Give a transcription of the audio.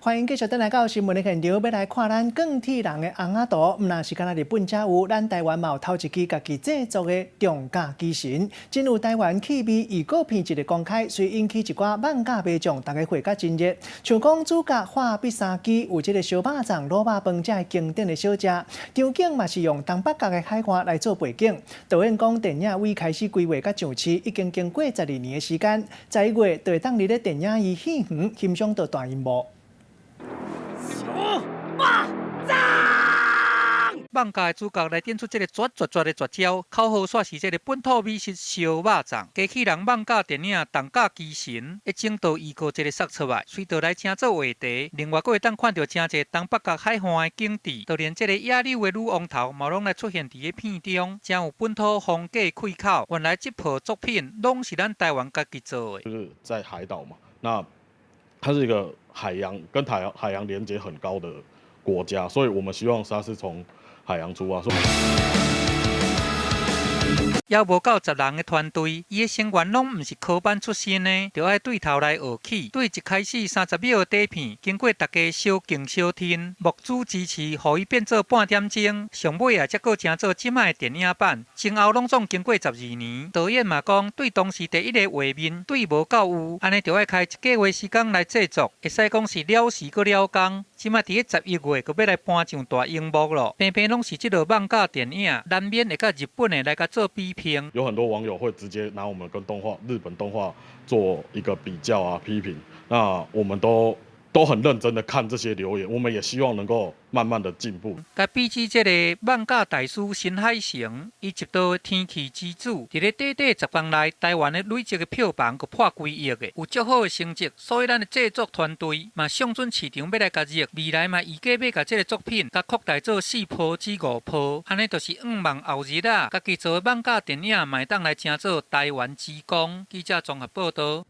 欢迎继续登来到新闻的现场，要来看咱更替人的红仔图。唔那是敢若日本才有，咱台湾嘛有头一支家己制作的重甲机神。进入台湾气味预告片一日公开，虽引起一寡万价卖将，大家会甲真热。像讲主角画必杀鸡，有这个小肉粽、卤肉饭，这经典的小食。场景嘛是用东北角的海岸来做背景。导演讲，电影为开始规划甲上市，已经经过12年的时间，11月就会当日咧电影院戏院欣赏到大荧幕。 放假的主角来点出这个绝的绝招，口号煞是这个本土美食烧肉粽。机器人放假电影《动假机神》一整道预告这个杀出来，随着来请做话题。另外，佫会当看到真侪东北角海岸的景致，就连这个野柳的女王头，嘛拢来出现伫个片中，真有本土风格开口。原来这部作品拢是咱台湾家己做的，就是在海岛嘛，那它是一个海洋跟海洋连接很高的国家，所以我们希望它是从 海洋出啊，也无够10人的团队，伊的成员拢毋是科班出身的，就爱对头来学起。对一开始30秒的底片，经过大家小敬小听，幕主支持，互伊变做半点钟。上尾啊，才佫成做即卖的电影版。前后拢总经过12年，导演嘛讲，对当时第一个画面对无够有，安尼就爱开一个月时间来制作，会使讲是了时佫了工。即卖伫个11月，佫要来搬上大荧幕咯。偏偏拢是即落放假电影，难免会甲日本的来甲做比拼。 有很多网友会直接拿我们跟日本动画做一个比较啊、批评，那我们都很认真的看这些留言，我们也希望能够慢慢的进步。甲比起这个放假大师新海诚，伊一道天气之子，伫咧短10天内，台湾的累积的票房佮破几亿的，有足好的成绩。所以咱的制作团队嘛，上准市场要来甲热，未来嘛预计要甲这个作品甲扩大做4波至5波，安尼就是望后日啊，家己做的放假电影嘛会当来称做台湾之光。记者综合报道。